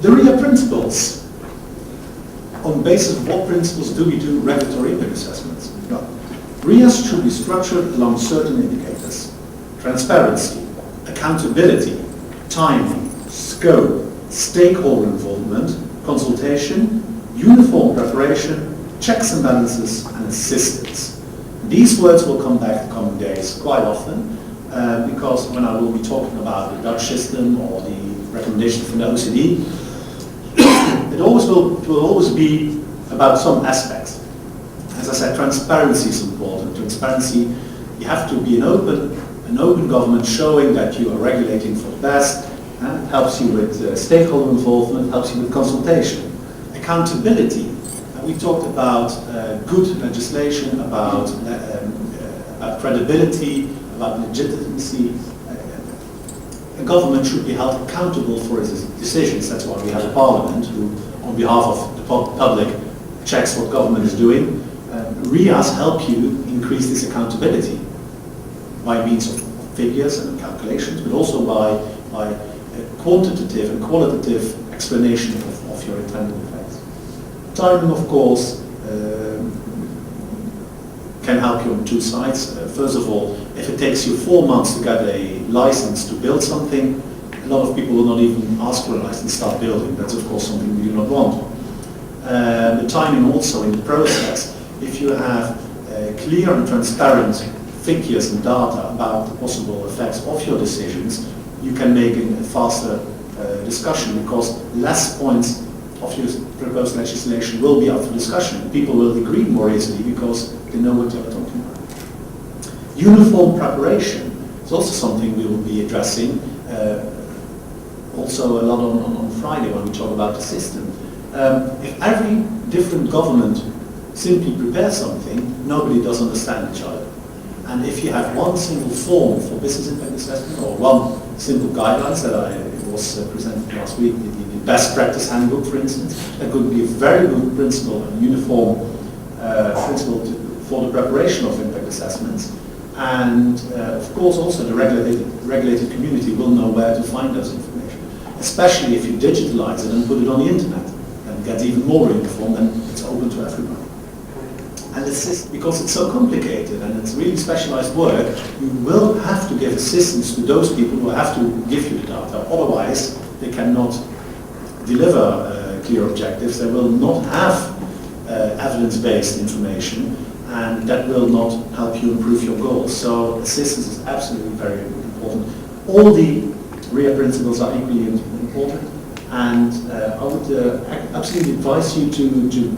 The RIA principles. On the basis of what principles do we do regulatory impact assessments? Well, RIAs should be structured along certain indicators. Transparency, accountability, timing, scope, stakeholder involvement, consultation, uniform preparation, checks and balances, and assistance. These words will come back in coming days quite often because when I will be talking about the Dutch system or the recommendation from the OECD, it will always be about some aspects. As I said, transparency is important. Transparency, you have to be an open government showing that you are regulating for the best, and it helps you with stakeholder involvement, helps you with consultation. Accountability, we talked about good legislation, about credibility, about legitimacy. A government should be held accountable for its decisions. That's why we have a parliament who, on behalf of the public, checks what government is doing. RIAs help you increase this accountability by means of figures and calculations, but also by a quantitative and qualitative explanation of your intended effects. Timing, of course, can help you on two sides. First of all, if it takes you 4 months to get a license to build something, a lot of people will not even ask for a license to start building. That's of course something we do not want. The timing also in the process. If you have clear and transparent figures and data about the possible effects of your decisions, you can make a faster discussion because less points of your proposed legislation will be up for discussion. People will agree more easily because they know what you're talking about. Uniform preparation is also something we will be addressing also a lot on Friday when we talk about the system. If every different government simply prepares something, nobody does understand each other. And if you have one single form for business impact assessment or one simple guidelines that was presented last week, the best practice handbook, for instance, that could be a very good principle and uniform principle for the preparation of impact assessments. And of course also the regulated community will know where to find those information, especially if you digitalize it and put it on the internet and get even more uniform and it's open to everybody. And because it's so complicated and it's really specialized work, you will have to give assistance to those people who have to give you the data. Otherwise, they cannot deliver clear objectives. They will not have evidence-based information, and that will not help you improve your goals. So assistance is absolutely very important. All the RIA principles are equally important, and I would absolutely advise you to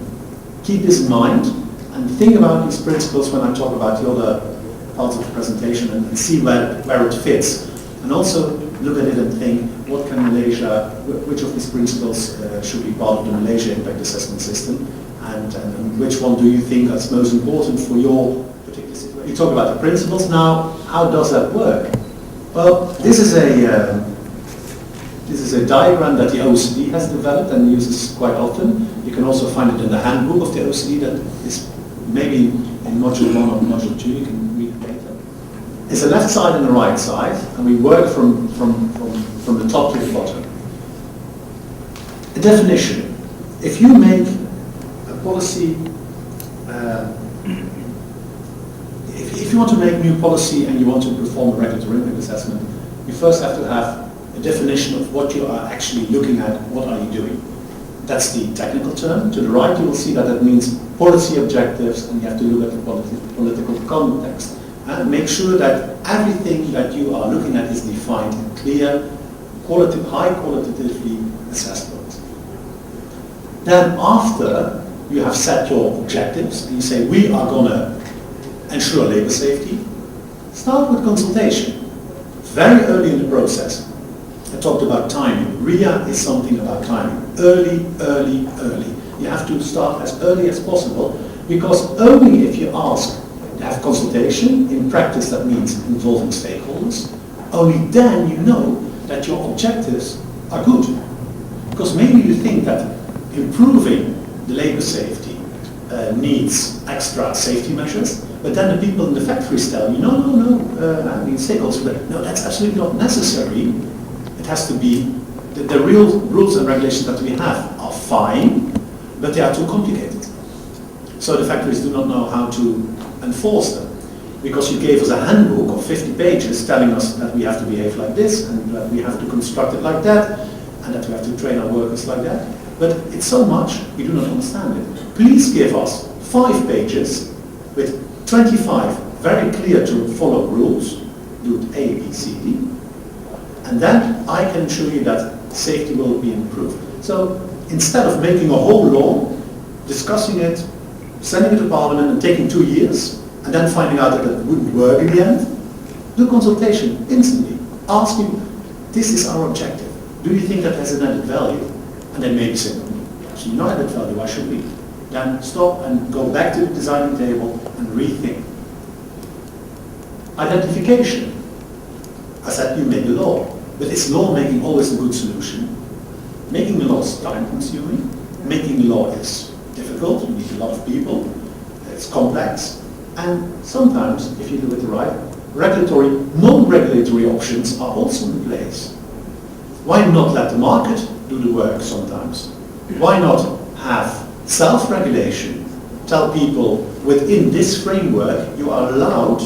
keep this in mind and think about these principles when I talk about the other parts of the presentation and see where it fits. And also look at it and think, what can Malaysia, which of these principles should be part of the Malaysia impact assessment system, and which one do you think is most important for your particular situation? You talk about the principles now. How does that work? Well, this is a diagram that the OECD has developed and uses quite often. You can also find it in the handbook of the OECD that is maybe in module 1 or module 2. You can read it later. It's a left side and a right side, and we work from the top to the bottom. A definition. If you make a policy, if you want to make new policy and you want to perform a regulatory impact assessment, you first have to have a definition of what you are actually looking at, what are you doing. That's the technical term. To the right you will see that that means policy objectives, and you have to look at the political context. And make sure that everything that you are looking at is defined in clear, high qualitatively assessed ways. Then after you have set your objectives, and you say, we are going to ensure labor safety, start with consultation. Very early in the process. I talked about timing. RIA is something about timing. Early, early, early. You have to start as early as possible, because only if you ask to have consultation, in practice that means involving stakeholders, only then you know that your objectives are good. Because maybe you think that improving the labor safety needs extra safety measures, but then the people in the factories tell you, no, I mean stakeholders, but no, that's absolutely not necessary. It has to be the real rules and regulations that we have are fine, but they are too complicated. So the factories do not know how to enforce them. Because you gave us a handbook of 50 pages telling us that we have to behave like this, and that we have to construct it like that, and that we have to train our workers like that. But it's so much, we do not understand it. Please give us 5 pages with 25 very clear to follow rules, do A, B, C, D, and then I can show you that safety will be improved. So instead of making a whole law, discussing it, sending it to Parliament and taking 2 years, and then finding out that it wouldn't work in the end, do consultation instantly. Ask people, this is our objective. Do you think that has an added value? And then maybe say, actually no added value, why should we? Then stop and go back to the designing table and rethink. Identification. I said you make a law, but is law making always a good solution? Making the law is time consuming. Making the law is difficult, you need a lot of people, it's complex, and sometimes, if you do it right, regulatory, non-regulatory options are also in place. Why not let the market do the work sometimes? Why not have self-regulation? Tell people within this framework you are allowed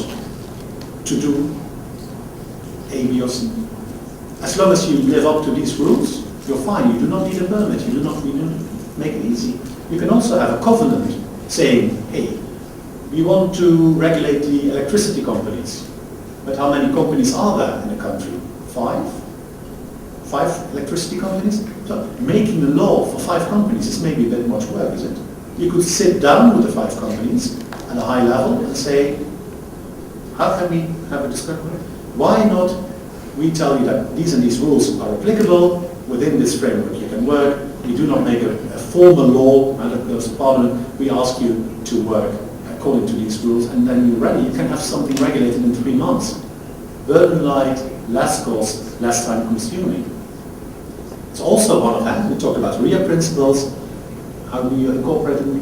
to do A, B or C. As long as you live up to these rules, you're fine. You do not need a permit. You do not make it easy. You can also have a covenant saying, hey, we want to regulate the electricity companies. But how many companies are there in the country? 5? 5 electricity companies? So making a law for 5 companies is maybe a bit much work, is it? You could sit down with the 5 companies at a high level and say, how can we have a discussion? Why not we tell you that these and these rules are applicable, within this framework you can work, we do not make a formal law, and that goes to Parliament, we ask you to work according to these rules, and then you're ready. You can have something regulated in 3 months. Burden light, less cost, less time consuming. It's also one of them. We talk about RIA principles. How do you incorporate them?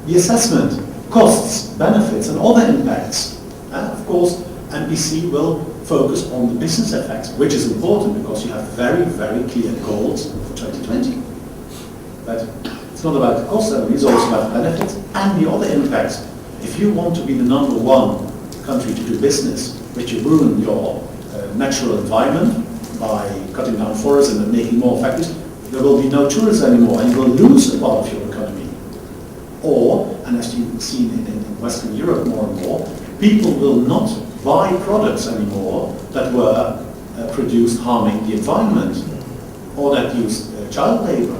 The assessment, costs, benefits, and other impacts. Of course, MPC will focus on the business effects, which is important because you have very, very clear goals for 2020. But it's not about the cost only, it's also about the benefits and the other impacts. If you want to be the #1 country to do business, but you ruin your natural environment by cutting down forests and making more factories, there will be no tourists anymore and you will lose a part of your economy. Or, and as you've seen in Western Europe more and more, people will not buy products anymore that were produced harming the environment or that used child labor.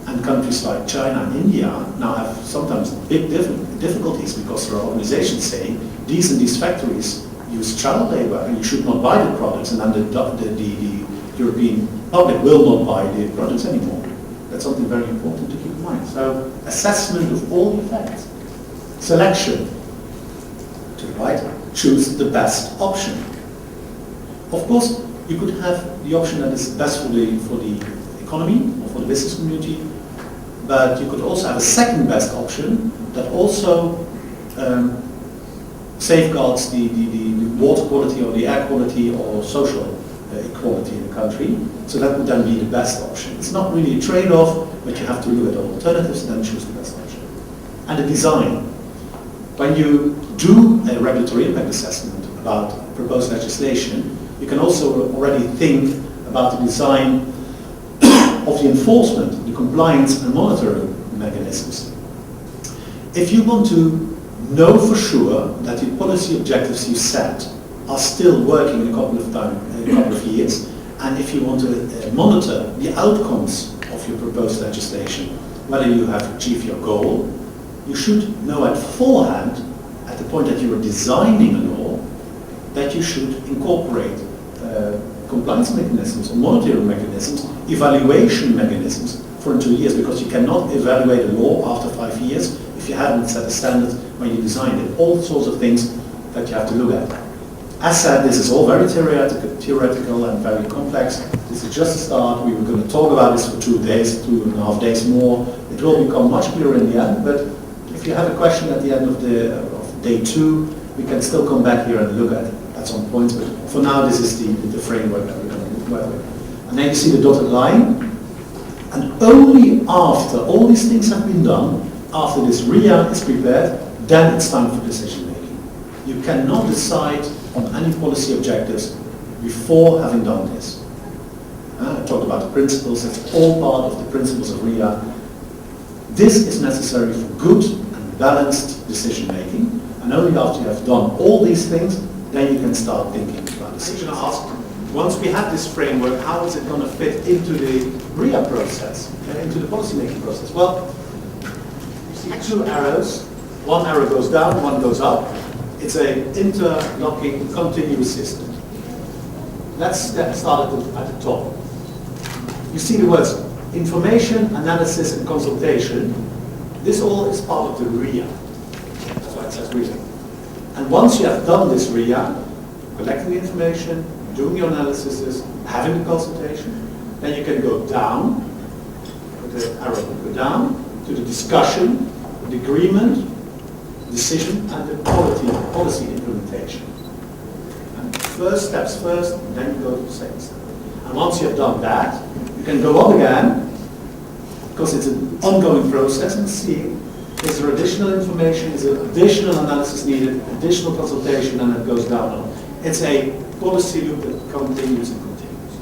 And countries like China and India now have sometimes big difficulties because there are organizations saying these and these factories use child labor and you should not buy the products, and then the European public will not buy the products anymore. That's something very important to keep in mind. So assessment of all the effects. Selection. To the right, choose the best option. Of course, you could have the option that is best for the economy or for the business community, but you could also have a second best option that also safeguards the water quality or the air quality or social equality in the country. So that would then be the best option. It's not really a trade-off, but you have to look at alternatives and then choose the best option. And the design. When you do a regulatory impact assessment about proposed legislation, you can also already think about the design of the enforcement, the compliance and monitoring mechanisms. If you want to know for sure that the policy objectives you set are still working in a couple of years, and if you want to monitor the outcomes of your proposed legislation, whether you have achieved your goal, you should know at beforehand, at the point that you are designing a law, that you should incorporate compliance mechanisms or monitoring mechanisms, evaluation mechanisms for 2 years, because you cannot evaluate a law after 5 years if you haven't set a standard when you designed it. All sorts of things that you have to look at. As said, this is all very theoretical and very complex. This is just a start. We were going to talk about this for 2 days, 2.5 days more. It will become much clearer in the end, but if you have a question at the end of day 2, we can still come back here and look at some points, but for now this is the framework that we're going to work with. And then you see the dotted line. And only after all these things have been done, after this RIA is prepared, then it's time for decision making. You cannot decide on any policy objectives before having done this. I talked about the principles, it's all part of the principles of RIA. This is necessary for good and balanced decision making, and only after you have done all these things, then you can start thinking about decisions. I'm going to ask, once we have this framework, how is it going to fit into the RIA process, into the policy making process? Well, you see two arrows. One arrow goes down, one goes up. It's an interlocking continuous system. Let's start at the top. You see the words information, analysis, and consultation. This all is part of the RIA. That's why it says RIA. And once you have done this RIA, collecting the information, doing your analysis, having the consultation, then you can go down, the arrow will go down, to the discussion, the agreement, decision, and the policy implementation. And first steps first, and then you go to the second step. And once you have done that, you can go up again, because it's an ongoing process, and see, is there additional information, is there additional analysis needed, additional consultation, and it goes down. It's a policy loop that continues and continues.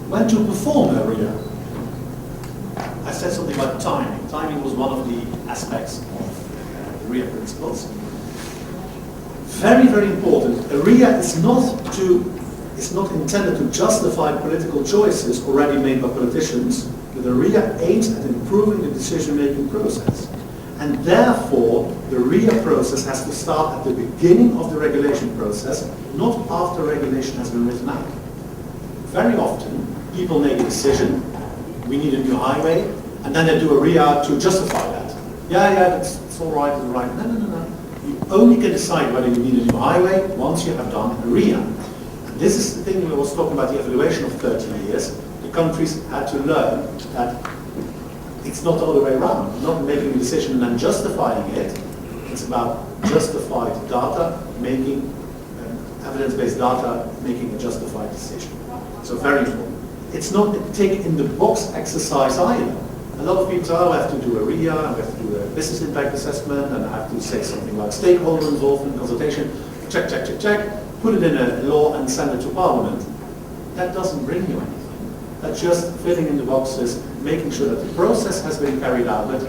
When to perform a RIA? I said something about timing. Timing was one of the aspects of the RIA principles. Very, very important. A RIA is not intended to justify political choices already made by politicians, but the RIA aims at improving the decision-making process. And therefore, the RIA process has to start at the beginning of the regulation process, not after regulation has been written out. Very often, people make a decision, we need a new highway, and then they do a RIA to justify that. Yeah, it's all right, it's all right. No. You only can decide whether you need a new highway once you have done a RIA. And this is the thing we was talking about, the evaluation of 30 years. The countries had to learn that it's not all the way around. Not making a decision and then justifying it. It's about justified data, making evidence-based data, making a justified decision. So very important. It's not a tick-in-the-box exercise either. A lot of people say, oh, I have to do a RIA, I have to do a business impact assessment, and I have to say something like stakeholder involvement, consultation, check, put it in a law and send it to Parliament. That doesn't bring you anything. That's just filling in the boxes, making sure that the process has been carried out, but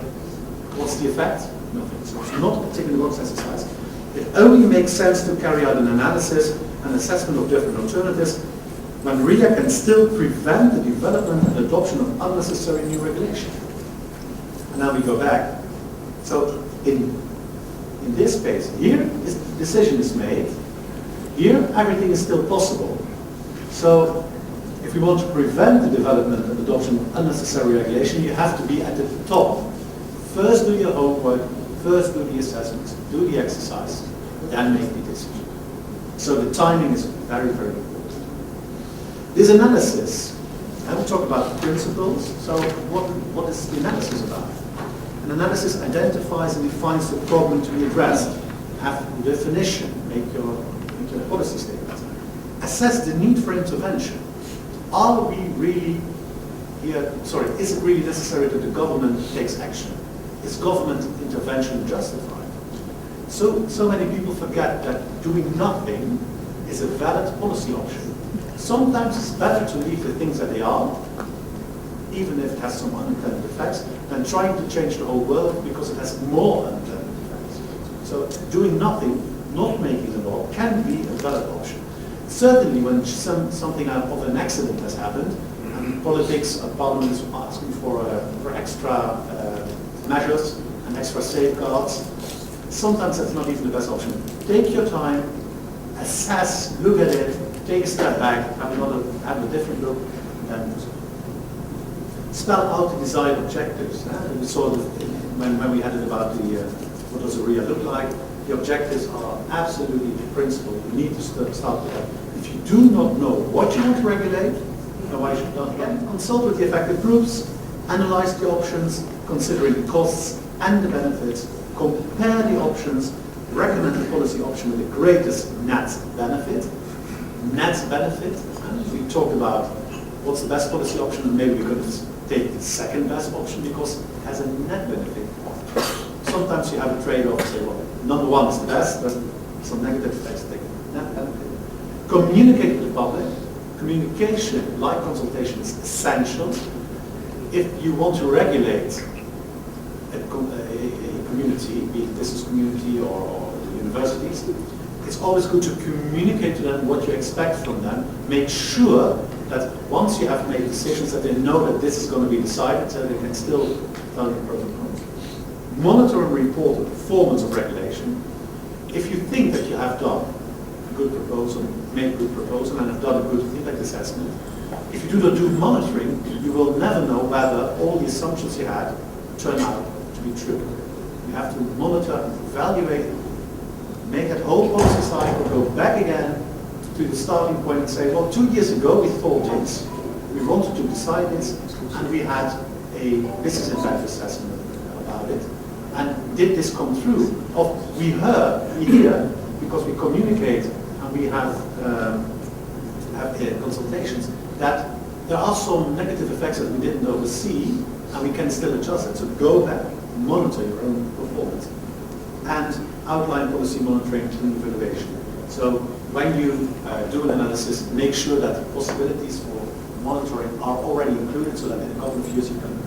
what's the effect? Nothing. So it's not a tick-in-the-box exercise. It only makes sense to carry out an analysis, an assessment of different alternatives, when RIA can still prevent the development and adoption of unnecessary new regulation. And now we go back. So in this case, here the decision is made. Here everything is still possible. So if you want to prevent the development and adoption of unnecessary regulation, you have to be at the top. First do your homework, first do the assessments, do the exercise, then make the decision. So the timing is very, very important. This analysis, I will talk about the principles. So what is the analysis about? An analysis identifies and defines the problem to be addressed. Have the definition, make your policy statement. Assess the need for intervention. Are we really here, is it really necessary that the government takes action? Is government intervention justified? So many people forget that doing nothing is a valid policy option. Sometimes it's better to leave the things that they are, even if it has some unintended effects, than trying to change the whole world because it has more unintended effects. So doing nothing, not making a law, can be a valid option. Certainly when something of an accident has happened, and politics, Parliament is asking for extra measures and extra safeguards, sometimes that's not even the best option. Take your time, assess, look at it, take a step back, have a different look, and then spell out the desired objectives. We saw when we had it about what does a RIA look like. The objectives are absolutely the principle. You need to start with that. If you do not know what you want to regulate, why should not again consult with the affected groups, analyze the options, considering the costs and the benefits, compare the options, recommend the policy option with the greatest net benefit. Net benefit, and we talked about what's the best policy option, and maybe we could take the second best option because it has a net benefit. Sometimes you have a trade-off and say, well, number one is the best, but some negative effects take net benefit. Communicate with the public. Communication, like consultation, is essential. If you want to regulate a community, be it business community or universities, it's always good to communicate to them what you expect from them. Make sure that once you have made decisions that they know that this is going to be decided, so they can still tell you pros and cons. Monitor and report the performance of regulation. If you think that you have done a good proposal, made a good proposal, and have done a good impact assessment, if you do not do monitoring, you will never know whether all the assumptions you had turn out to be true. You have to monitor, evaluate, make that whole policy cycle, go back again to the starting point and say, well, 2 years ago we thought this, we wanted to decide this, and we had a business impact assessment about it. And did this come through? Or we hear, because we communicate and we have consultations, that there are some negative effects that we didn't oversee, and we can still adjust it. So go back, monitor your own performance, and outline policy monitoring and evaluation. So when you do an analysis, make sure that the possibilities for monitoring are already included, so that in a couple of years you can